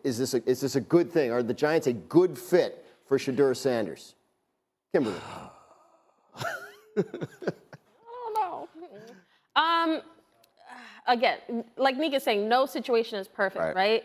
is this a good thing? Are the Giants a good fit for Shedeur Sanders? Kimberly. I don't know. Again, like Nika's saying, no situation is perfect, right?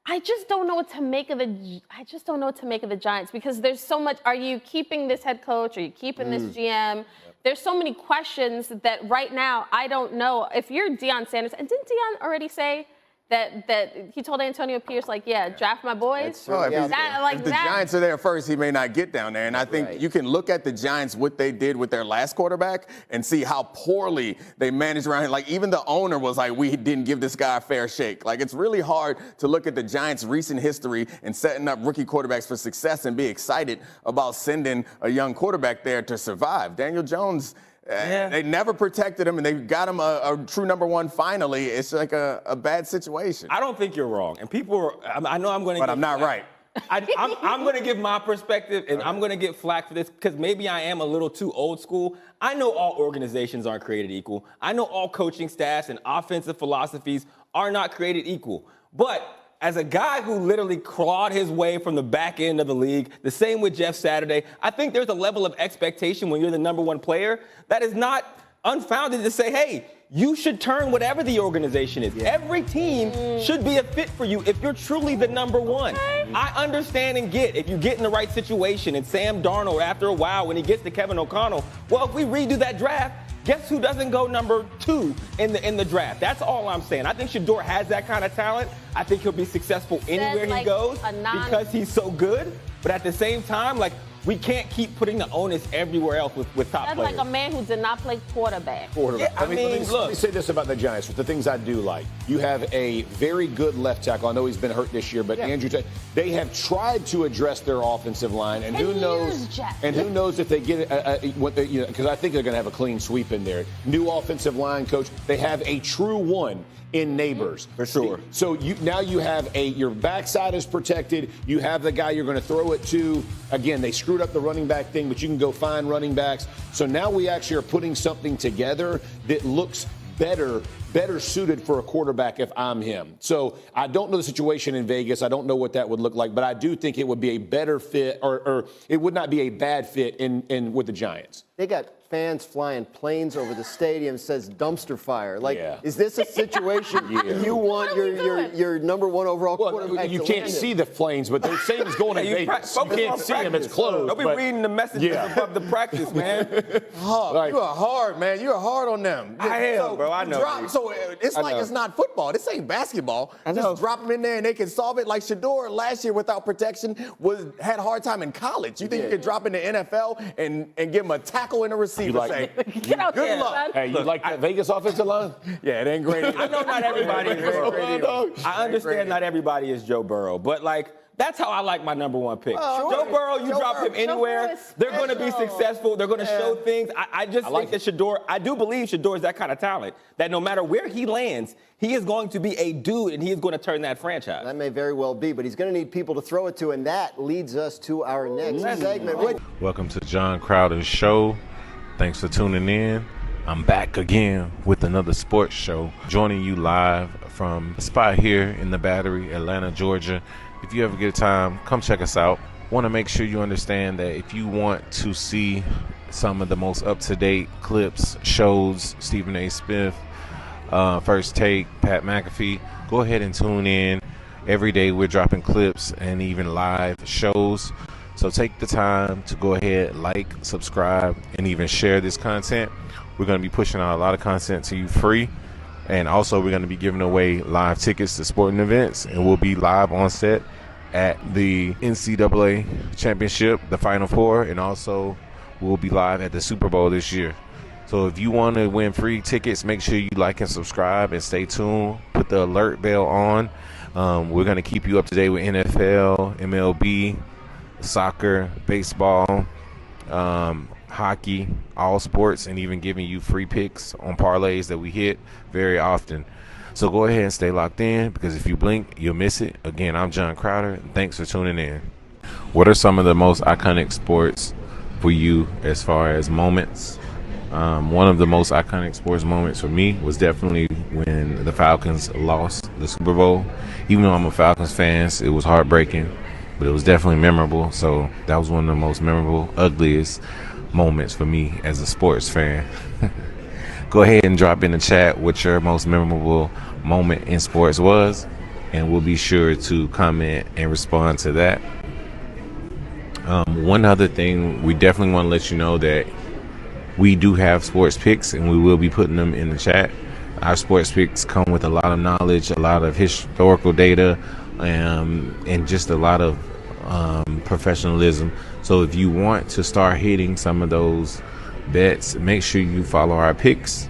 I just don't know what to make of the Giants because there's so much. Are you keeping this head coach? Are you keeping this GM? There's so many questions that right now I don't know. If you're Deion Sanders, and didn't Deion already say that he told Antonio Pierce, like, draft my boys? If the Giants are there first, he may not get down there. And I think you can look at the Giants, what they did with their last quarterback, and see how poorly they managed around here. Like, even the owner was like, we didn't give this guy a fair shake. Like, it's really hard to look at the Giants' recent history and setting up rookie quarterbacks for success and be excited about sending a young quarterback there to survive. Daniel Jones, they never protected him, and they got him a true number one finally. It's like a bad situation. I don't think you're wrong. And people I know I'm going to But I'm not right. I'm going to give my perspective, and I'm going to get flack for this because maybe I am a little too old school. I know all organizations aren't created equal. I know all coaching staffs and offensive philosophies are not created equal. But as a guy who literally clawed his way from the back end of the league, the same with Jeff Saturday, I think there's a level of expectation when you're the number one player that is not unfounded to say, hey, you should turn whatever the organization is. Every team should be a fit for you if you're truly the number one. I understand and get if you get in the right situation and Sam Darnold, after a while, when he gets to Kevin O'Connell, well, if we redo that draft, guess who doesn't go number 2 in the draft? That's all I'm saying. I think Shedeur has that kind of talent. I think he'll be successful anywhere he goes because he's so good. But at the same time, like, we can't keep putting the onus everywhere else with top players. That's like a man who did not play quarterback. Yeah, let me say this about the Giants. The things I do like, you have a very good left tackle. I know he's been hurt this year, but Andrew, they have tried to address their offensive line, and who knows? And who knows if they get because I think they're going to have a clean sweep in there. New offensive line coach. They have a true one in Neighbors. For sure. So now you have your backside is protected. You have the guy you're going to throw it to. Again, they screwed up the running back thing, but you can go find running backs. So now we actually are putting something together that looks better suited for a quarterback if I'm him. So I don't know the situation in Vegas. I don't know what that would look like, but I do think it would be a better fit or it would not be a bad fit in with the Giants. They got fans flying planes over the stadium, says dumpster fire. Like, is this a situation you want your number one overall quarterback you can't see the planes, but they're saying it's going to Vegas. You can't see them. It's closed. Don't be reading the messages above the practice, man. You are hard, man. You are hard on them. I am, bro. I know. So it's like it's not football. This ain't basketball. Just drop them in there and they can solve it. Like Shedeur last year without protection had a hard time in college. You think you could drop in the NFL and give him a tackle and a receiver? Get out there, good luck. Hey, you like that Vegas offensive line? Yeah, it ain't great. I know not everybody is Joe Burrow. I understand not everybody is Joe Burrow, but like, that's how I like my number one pick. Joe Burrow, you drop him anywhere, they're going to be successful. They're going to show things. I just think that Shedeur, I do believe Shedeur is that kind of talent, that no matter where he lands, he is going to be a dude, and he is going to turn that franchise. That may very well be, but he's going to need people to throw it to, and that leads us to our next segment. Welcome to John Crowder's show. Thanks for tuning in. I'm back again with another sports show, joining you live from a spot here in the Battery, Atlanta, Georgia. If you ever get time, come check us out. Want to make sure you understand that if you want to see some of the most up-to-date clips, shows, Stephen A. Smith, First Take, Pat McAfee, go ahead and tune in. Every day we're dropping clips and even live shows. So take the time to go ahead, like, subscribe, and even share this content. We're going to be pushing out a lot of content to you free. And also we're going to be giving away live tickets to sporting events. And we'll be live on set at the NCAA Championship, the Final Four. And also we'll be live at the Super Bowl this year. So if you want to win free tickets, make sure you like and subscribe and stay tuned. Put the alert bell on. We're going to keep you up to date with NFL, MLB, soccer, baseball, hockey, all sports, and even giving you free picks on parlays that we hit very often. So go ahead and stay locked in, because if you blink, you'll miss it. Again, I'm John Crowder. Thanks for tuning in. What are some of the most iconic sports for you as far as moments One of the most iconic sports moments for me was definitely when the Falcons lost the Super Bowl. Even though I'm a Falcons fan, it was heartbreaking, but it was definitely memorable. So that was one of the most memorable, ugliest moments for me as a sports fan. Go ahead and drop in the chat what your most memorable moment in sports was, and we'll be sure to comment and respond to that. One other thing, we definitely want to let you know that we do have sports picks, and we will be putting them in the chat. Our sports picks come with a lot of knowledge, a lot of historical data, and just a lot of professionalism. So if you want to start hitting some of those bets, make sure you follow our picks,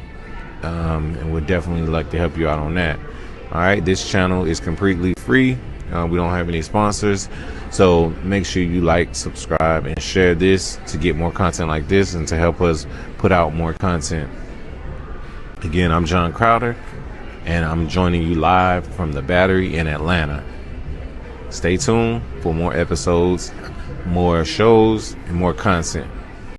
and we'd definitely like to help you out on that. All right, this channel is completely free. We don't have any sponsors, so make sure you like, subscribe, and share this to get more content like this and to help us put out more content. Again, I'm John Crowder, and I'm joining you live from the Battery in Atlanta. Stay tuned for more episodes, more shows, and more content.